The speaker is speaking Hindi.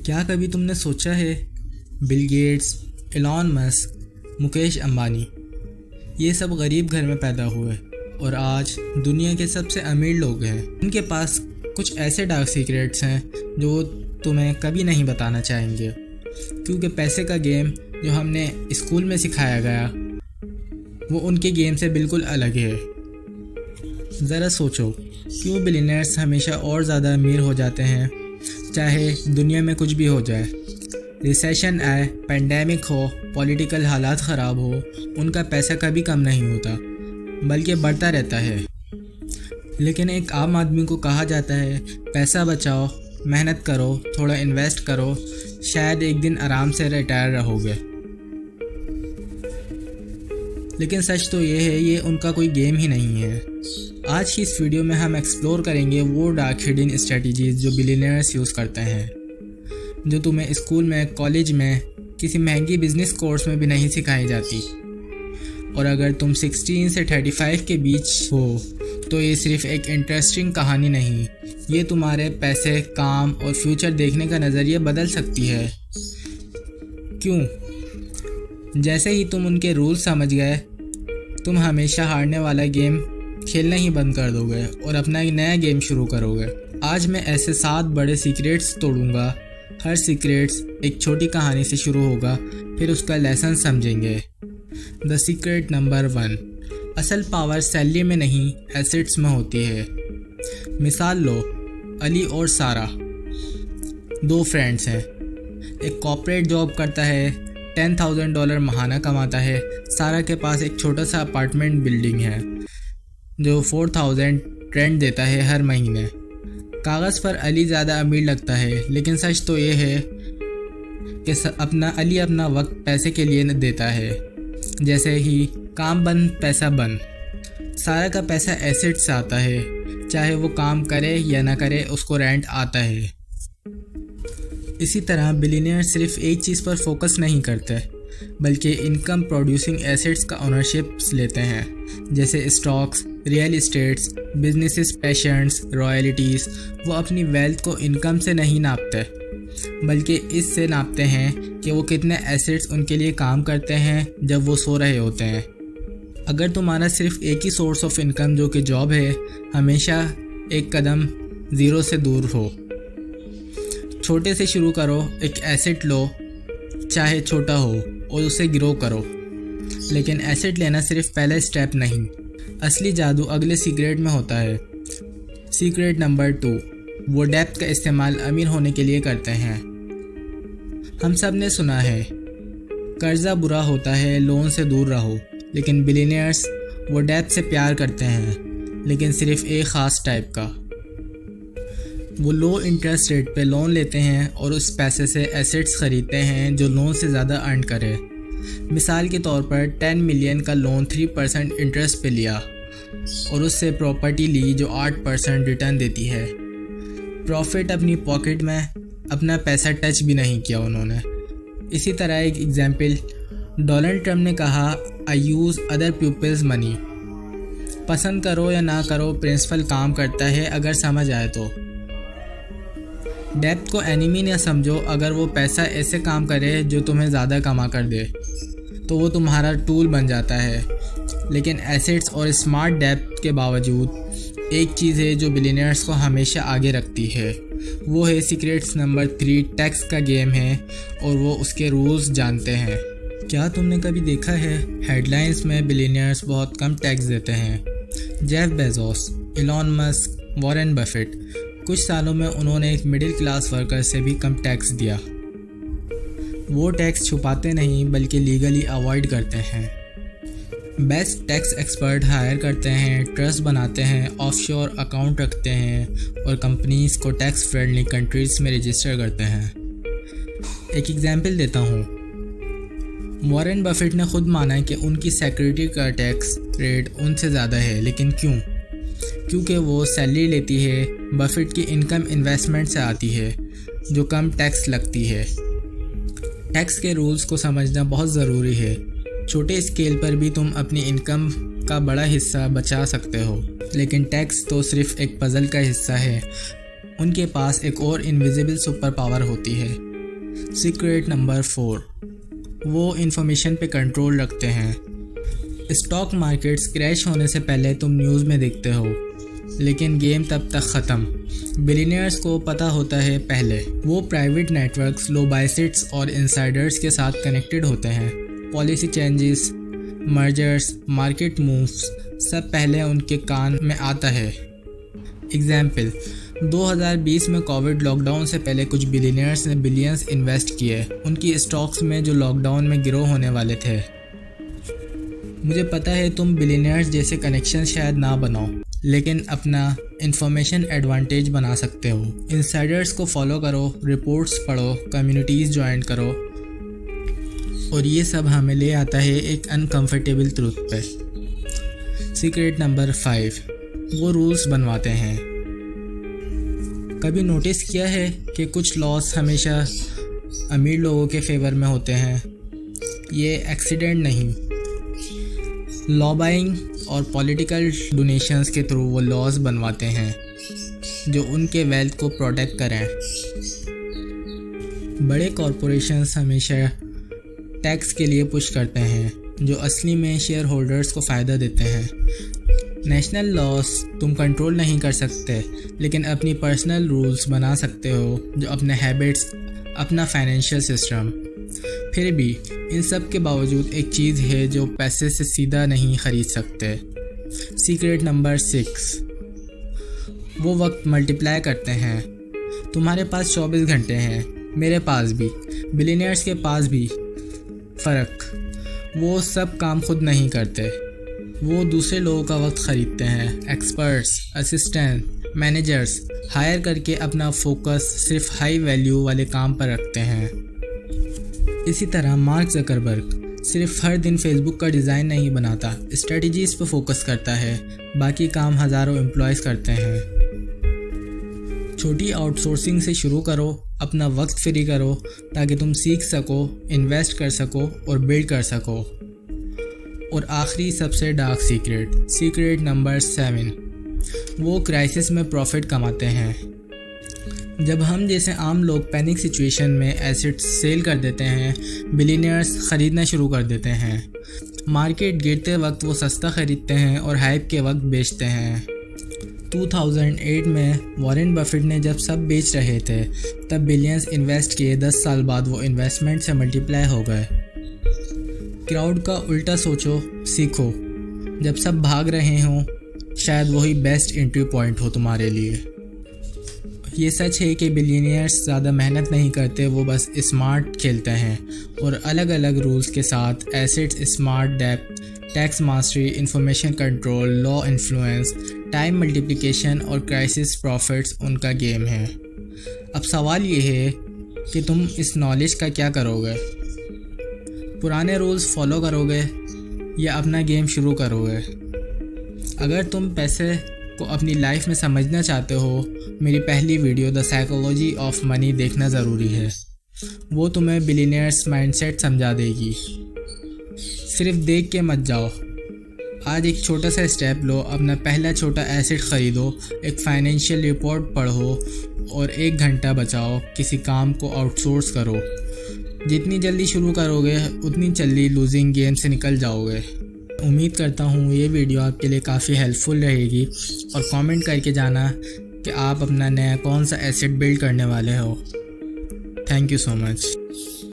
क्या कभी तुमने सोचा है Bill Gates, Elon Musk, Mukesh Ambani ये सब गरीब घर में पैदा हुए और आज दुनिया के सबसे अमीर लोग हैं। उनके पास कुछ ऐसे डार्क सीक्रेट्स हैं जो तुम्हें कभी नहीं बताना चाहेंगे, क्योंकि पैसे का गेम जो हमने स्कूल में सिखाया गया वो उनके गेम से बिल्कुल अलग है। ज़रा सोचो, क्यों बिलियनर्स हमेशा और ज़्यादा अमीर हो जाते हैं चाहे दुनिया में कुछ भी हो जाए। रिसेशन आए, पेंडेमिक हो, पॉलिटिकल हालात ख़राब हो, उनका पैसा कभी कम नहीं होता बल्कि बढ़ता रहता है। लेकिन एक आम आदमी को कहा जाता है पैसा बचाओ, मेहनत करो, थोड़ा इन्वेस्ट करो, शायद एक दिन आराम से रिटायर रहोगे। लेकिन सच तो ये है, ये उनका कोई गेम ही नहीं है। आज की इस वीडियो में हम एक्सप्लोर करेंगे वो डार्क हिडन स्ट्रेटजीज जो बिलियनर्स यूज़ करते हैं, जो तुम्हें स्कूल में, कॉलेज में, किसी महंगी बिजनेस कोर्स में भी नहीं सिखाई जाती। और अगर तुम 16 से 35 के बीच हो तो ये सिर्फ एक इंटरेस्टिंग कहानी नहीं, ये तुम्हारे पैसे, काम और फ्यूचर देखने का नज़रिया बदल सकती है। क्यों? जैसे ही तुम उनके रूल्स समझ गए, तुम हमेशा हारने वाला गेम खेलना ही बंद कर दोगे और अपना एक नया गेम शुरू करोगे। आज मैं ऐसे 7 बड़े सीक्रेट्स तोड़ूंगा। हर सीक्रेट्स एक छोटी कहानी से शुरू होगा, फिर उसका लेसन समझेंगे। द सीक्रेट नंबर 1, असल पावर सैलरी में नहीं, एसेट्स में होती है। मिसाल लो, अली और सारा 2 फ्रेंड्स हैं। एक कॉर्पोरेट जॉब करता है, $10,000 महाना कमाता है। सारा के पास एक छोटा सा अपार्टमेंट बिल्डिंग है जो 4,000 रेंट देता है हर महीने। कागज़ पर अली ज़्यादा अमीर लगता है, लेकिन सच तो ये है कि अली अपना वक्त पैसे के लिए देता है। जैसे ही काम बंद, पैसा बंद। सारा का पैसा एसेट से आता है, चाहे वो काम करे या ना करे, उसको रेंट आता है। इसी तरह बिलियनियर सिर्फ एक चीज़ पर फोकस नहीं करते, बल्कि इनकम प्रोड्यूसिंग एसेट्स का ओनरशिप लेते हैं, जैसे stocks, real estates, businesses, patience, royalties. वो अपनी वेल्थ को इनकम से नहीं नापते, बल्कि इससे नापते हैं कि वो कितने एसेट्स उनके लिए काम करते हैं जब वो सो रहे होते हैं। अगर तुम्हारा सिर्फ एक ही सोर्स ऑफ इनकम जो कि जॉब है, हमेशा एक कदम ज़ीरो से दूर हो। छोटे से शुरू करो, एक एसेट लो, चाहे छोटा हो, और उसे ग्रो करो। लेकिन एसेट लेना सिर्फ पहला स्टेप नहीं, असली जादू अगले सीक्रेट में होता है। सीक्रेट नंबर 2, वो डेप्थ का इस्तेमाल अमीर होने के लिए करते हैं। हम सब ने सुना है कर्जा बुरा होता है, लोन से दूर रहो। लेकिन बिलियनियर्स वो डेप्थ से प्यार करते हैं, लेकिन सिर्फ एक ख़ास टाइप का। वो लो इंटरेस्ट रेट पे लोन लेते हैं और उस पैसे से एसेट्स ख़रीदते हैं जो लोन से ज़्यादा अर्न करे। मिसाल के तौर पर 10 मिलियन का लोन 3% इंटरेस्ट पे लिया और उससे प्रॉपर्टी ली जो 8% रिटर्न देती है। प्रॉफिट अपनी पॉकेट में, अपना पैसा टच भी नहीं किया उन्होंने। इसी तरह एक एग्जाम्पल, डोनाल्ड ट्रम्प ने कहा, आई यूज़ अदर पीपल्स मनी। पसंद करो या ना करो, प्रिंसिपल काम करता है अगर समझ आए तो। डेप्थ को एनिमी ना समझो। अगर वो पैसा ऐसे काम करे जो तुम्हें ज़्यादा कमा कर दे तो वो तुम्हारा टूल बन जाता है। लेकिन एसेट्स और स्मार्ट डेप्थ के बावजूद एक चीज़ है जो बिलियनर्स को हमेशा आगे रखती है, वो है सीक्रेट्स नंबर 3, टैक्स का गेम है और वो उसके रूल्स जानते हैं। क्या तुमने कभी देखा है हेडलाइंस में बिलियनर्स बहुत कम टैक्स देते हैं? Jeff Bezos, Elon Musk, Warren Buffett, कुछ सालों में उन्होंने एक मिडिल क्लास वर्कर से भी कम टैक्स दिया। वो टैक्स छुपाते नहीं बल्कि लीगली अवॉइड करते हैं। बेस्ट टैक्स एक्सपर्ट हायर करते हैं, ट्रस्ट बनाते हैं, ऑफशोर अकाउंट रखते हैं और कंपनीज को टैक्स फ्रेंडली कंट्रीज़ में रजिस्टर करते हैं। एक एग्जांपल देता हूँ, वॉरेन बफेट ने खुद माना कि उनकी सिक्योरिटी का टैक्स रेट उनसे ज़्यादा है। लेकिन क्यों? क्योंकि वो सैलरी लेती है। बफेट की इनकम इन्वेस्टमेंट से आती है जो कम टैक्स लगती है। टैक्स के रूल्स को समझना बहुत ज़रूरी है। छोटे स्केल पर भी तुम अपनी इनकम का बड़ा हिस्सा बचा सकते हो, लेकिन टैक्स तो सिर्फ एक पज़ल का हिस्सा है। उनके पास एक और इनविजिबल सुपर पावर होती है, सीक्रेट नंबर 4, वो इन्फॉर्मेशन पे कंट्रोल रखते हैं। स्टॉक मार्केट्स क्रैश होने से पहले तुम न्यूज़ में देखते हो, लेकिन गेम तब तक ख़त्म। बिलियनियर्स को पता होता है पहले। वो प्राइवेट नेटवर्क्स, लोबाइसिट्स और इनसाइडर्स के साथ कनेक्टेड होते हैं। Policy changes, mergers, market moves सब पहले उनके कान में आता है। एग्जाम्पल, 2020 में कोविड लॉकडाउन से पहले कुछ बिलियनियर्स ने बिलियंस इन्वेस्ट किए उनकी स्टॉक्स में जो लॉकडाउन में गिरो होने वाले थे। मुझे पता है तुम बिलियनियर्स जैसे कनेक्शन शायद ना बनाओ, लेकिन अपना इंफॉर्मेशन एडवांटेज बना सकते हो। इनसाइडर्स को फॉलो करो, रिपोर्ट्स पढ़ो, कम्युनिटीज़ ज्वाइन करो, और ये सब हमें ले आता है एक अनकंफर्टेबल ट्रूथ पे। सीक्रेट नंबर 5, वो रूल्स बनवाते हैं। कभी नोटिस किया है कि कुछ लॉस हमेशा अमीर लोगों के फेवर में होते हैं? ये एक्सीडेंट नहीं। लॉ बाइंग और पॉलिटिकल डोनेशंस के थ्रू वो लॉज बनवाते हैं जो उनके वेल्थ को प्रोटेक्ट करें। बड़े कॉरपोरेशंस हमेशा टैक्स के लिए पुश करते हैं जो असली में शेयर होल्डर्स को फ़ायदा देते हैं। नेशनल लॉस तुम कंट्रोल नहीं कर सकते, लेकिन अपनी पर्सनल रूल्स बना सकते हो, जो अपने हैबिट्स, अपना फाइनेंशियल सिस्टम। फिर भी इन सब के बावजूद एक चीज़ है जो पैसे से सीधा नहीं ख़रीद सकते। सीक्रेट नंबर 6, वो वक्त मल्टीप्लाई करते हैं। तुम्हारे पास 24 घंटे हैं, मेरे पास भी, बिलियनियर्स के पास भी। फ़र्क, वो सब काम खुद नहीं करते, वो दूसरे लोगों का वक्त ख़रीदते हैं। एक्सपर्ट्स, असिस्टेंट, मैनेजर्स हायर करके अपना फोकस सिर्फ हाई वैल्यू वाले काम पर रखते हैं। इसी तरह मार्क ज़करबर्ग सिर्फ हर दिन फेसबुक का डिज़ाइन नहीं बनाता, स्ट्रेटजीज़ पर फोकस करता है, बाकी काम हज़ारों एम्प्लॉयज़ करते हैं। छोटी आउटसोर्सिंग से शुरू करो, अपना वक्त फ्री करो ताकि तुम सीख सको, इन्वेस्ट कर सको और बिल्ड कर सको। और आखिरी सबसे डार्क सीक्रेट नंबर 7, वो क्राइसिस में प्रॉफिट कमाते हैं। जब हम जैसे आम लोग पैनिक सिचुएशन में एसेट्स सेल कर देते हैं, बिलियनियर्स ख़रीदना शुरू कर देते हैं। मार्केट गिरते वक्त वो सस्ता ख़रीदते हैं और हाइप के वक्त बेचते हैं। 2008 में वॉरेन बफेट ने जब सब बेच रहे थे, तब बिलियंस इन्वेस्ट किए। 10 साल बाद वो इन्वेस्टमेंट से मल्टीप्लाई हो गए। क्राउड का उल्टा सोचो, सीखो। जब सब भाग रहे हों, शायद वही बेस्ट एंट्री पॉइंट हो तुम्हारे लिए। ये सच है कि बिलियनियर्स ज़्यादा मेहनत नहीं करते, वो बस स्मार्ट खेलते हैं और अलग अलग रूल्स के साथ। Assets, smart depth, tax mastery, information control, law influence, time multiplication और क्राइसिस प्रॉफिट्स उनका गेम है। अब सवाल ये है कि तुम इस नॉलेज का क्या करोगे? पुराने रूल्स फॉलो करोगे या अपना गेम शुरू करोगे? अगर तुम पैसे को अपनी लाइफ में समझना चाहते हो, मेरी पहली video the psychology of money देखना ज़रूरी है। वो तुम्हें बिलियनियर्स माइंडसेट समझा देगी। सिर्फ देख के मत जाओ। आज एक छोटा सा स्टेप लो, अपना पहला छोटा एसेट ख़रीदो, एक फाइनेंशियल रिपोर्ट पढ़ो और 1 घंटा बचाओ। किसी काम को आउटसोर्स करो। जितनी जल्दी शुरू करोगे उतनी जल्दी लूजिंग गेम से निकल जाओगे। उम्मीद करता हूँ ये वीडियो आपके लिए काफ़ी हेल्पफुल रहेगी, और कमेंट करके जाना कि आप अपना नया कौन सा एसेट बिल्ड करने वाले हो। Thank you so much.